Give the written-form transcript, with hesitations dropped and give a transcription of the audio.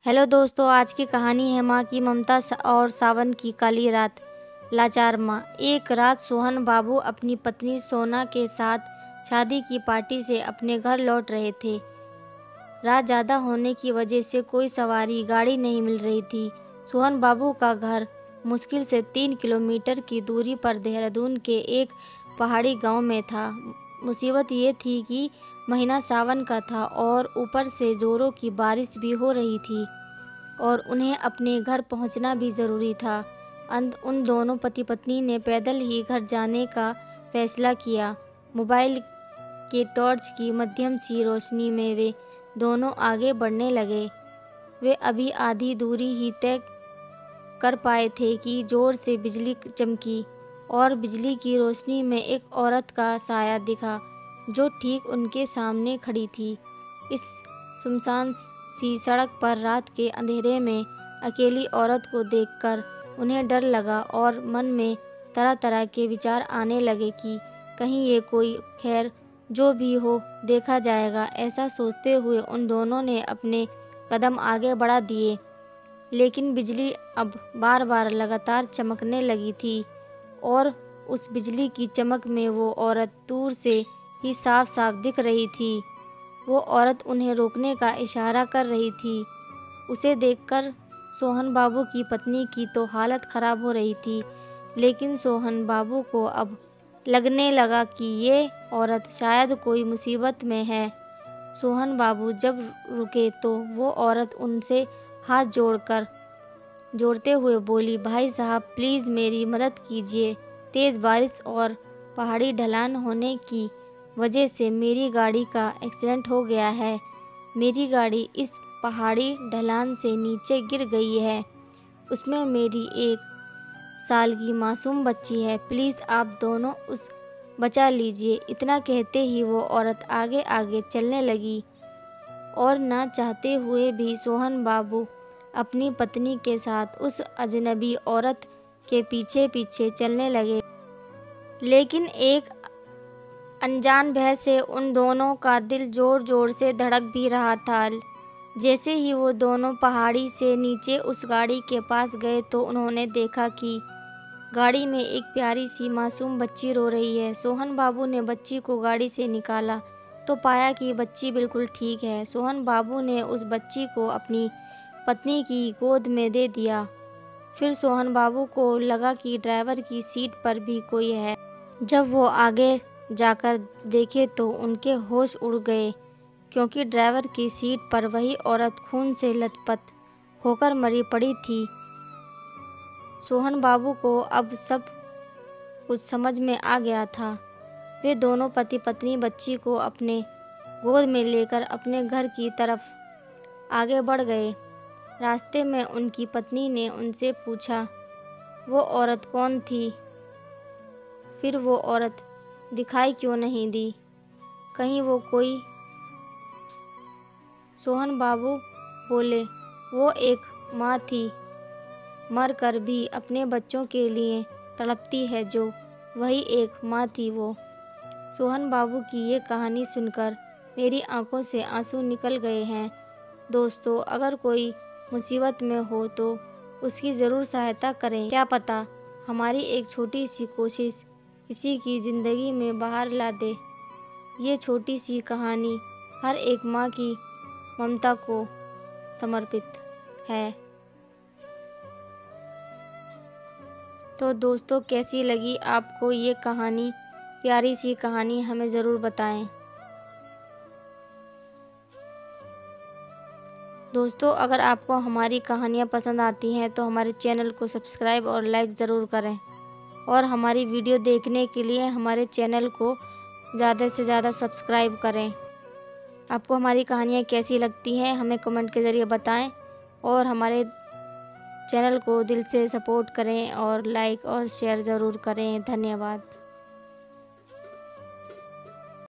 Hello दोस्तों, आज की कहानी है माँ की ममता और सावन की काली रात। लाचार माँ। एक रात सोहन बाबू अपनी पत्नी सोना के साथ शादी की पार्टी से अपने घर लौट रहे थे। रात ज़्यादा होने की वजह से कोई सवारी गाड़ी नहीं मिल रही थी। सोहन बाबू का घर मुश्किल से 3 किलोमीटर की दूरी पर देहरादून के एक पहाड़ी गांव में था। मुसीबत ये थी कि महीना सावन का था और ऊपर से जोरों की बारिश भी हो रही थी और उन्हें अपने घर पहुंचना भी ज़रूरी था। उन दोनों पति पत्नी ने पैदल ही घर जाने का फैसला किया। मोबाइल के टॉर्च की मध्यम सी रोशनी में वे दोनों आगे बढ़ने लगे। वे अभी आधी दूरी ही तय कर पाए थे कि जोर से बिजली चमकी और बिजली की रोशनी में एक औरत का साया दिखा जो ठीक उनके सामने खड़ी थी। इस सुनसान सी सड़क पर रात के अंधेरे में अकेली औरत को देखकर उन्हें डर लगा और मन में तरह तरह के विचार आने लगे कि कहीं ये कोई खैर जो भी हो देखा जाएगा। ऐसा सोचते हुए उन दोनों ने अपने कदम आगे बढ़ा दिए, लेकिन बिजली अब बार बार लगातार चमकने लगी थी और उस बिजली की चमक में वो औरत दूर से ही साफ साफ दिख रही थी। वो औरत उन्हें रोकने का इशारा कर रही थी। उसे देखकर सोहन बाबू की पत्नी की तो हालत ख़राब हो रही थी, लेकिन सोहन बाबू को अब लगने लगा कि ये औरत शायद कोई मुसीबत में है। सोहन बाबू जब रुके तो वो औरत उनसे हाथ जोड़ते हुए बोली, भाई साहब प्लीज़ मेरी मदद कीजिए। तेज़ बारिश और पहाड़ी ढलान होने की वजह से मेरी गाड़ी का एक्सीडेंट हो गया है। मेरी गाड़ी इस पहाड़ी ढलान से नीचे गिर गई है। उसमें मेरी 1 साल की मासूम बच्ची है। प्लीज़ आप दोनों उस बचा लीजिए। इतना कहते ही वो औरत आगे आगे चलने लगी और ना चाहते हुए भी सोहन बाबू अपनी पत्नी के साथ उस अजनबी औरत के पीछे पीछे चलने लगे। लेकिन एक अनजान भय से उन दोनों का दिल जोर जोर से धड़क भी रहा था। जैसे ही वो दोनों पहाड़ी से नीचे उस गाड़ी के पास गए तो उन्होंने देखा कि गाड़ी में एक प्यारी सी मासूम बच्ची रो रही है। सोहन बाबू ने बच्ची को गाड़ी से निकाला तो पाया कि बच्ची बिल्कुल ठीक है। सोहन बाबू ने उस बच्ची को अपनी पत्नी की गोद में दे दिया। फिर सोहन बाबू को लगा कि ड्राइवर की सीट पर भी कोई है। जब वो आगे जाकर देखे तो उनके होश उड़ गए, क्योंकि ड्राइवर की सीट पर वही औरत खून से लथपथ होकर मरी पड़ी थी। सोहन बाबू को अब सब कुछ समझ में आ गया था। वे दोनों पति पत्नी बच्ची को अपने गोद में लेकर अपने घर की तरफ आगे बढ़ गए। रास्ते में उनकी पत्नी ने उनसे पूछा, वो औरत कौन थी? फिर वो औरत दिखाई क्यों नहीं दी? कहीं वो कोई? सोहन बाबू बोले, वो एक माँ थी, मर कर भी अपने बच्चों के लिए तड़पती है जो वही एक माँ थी वो। सोहन बाबू की ये कहानी सुनकर मेरी आंखों से आंसू निकल गए हैं। दोस्तों, अगर कोई मुसीबत में हो तो उसकी ज़रूर सहायता करें। क्या पता हमारी एक छोटी सी कोशिश किसी की ज़िंदगी में बाहर ला दे। ये छोटी सी कहानी हर एक माँ की ममता को समर्पित है। तो दोस्तों, कैसी लगी आपको ये कहानी? प्यारी सी कहानी हमें ज़रूर बताएं। दोस्तों, अगर आपको हमारी कहानियाँ पसंद आती हैं तो हमारे चैनल को सब्सक्राइब और लाइक ज़रूर करें और हमारी वीडियो देखने के लिए हमारे चैनल को ज़्यादा से ज़्यादा सब्सक्राइब करें। आपको हमारी कहानियाँ कैसी लगती हैं हमें कमेंट के ज़रिए बताएं और हमारे चैनल को दिल से सपोर्ट करें और लाइक और शेयर ज़रूर करें। धन्यवाद।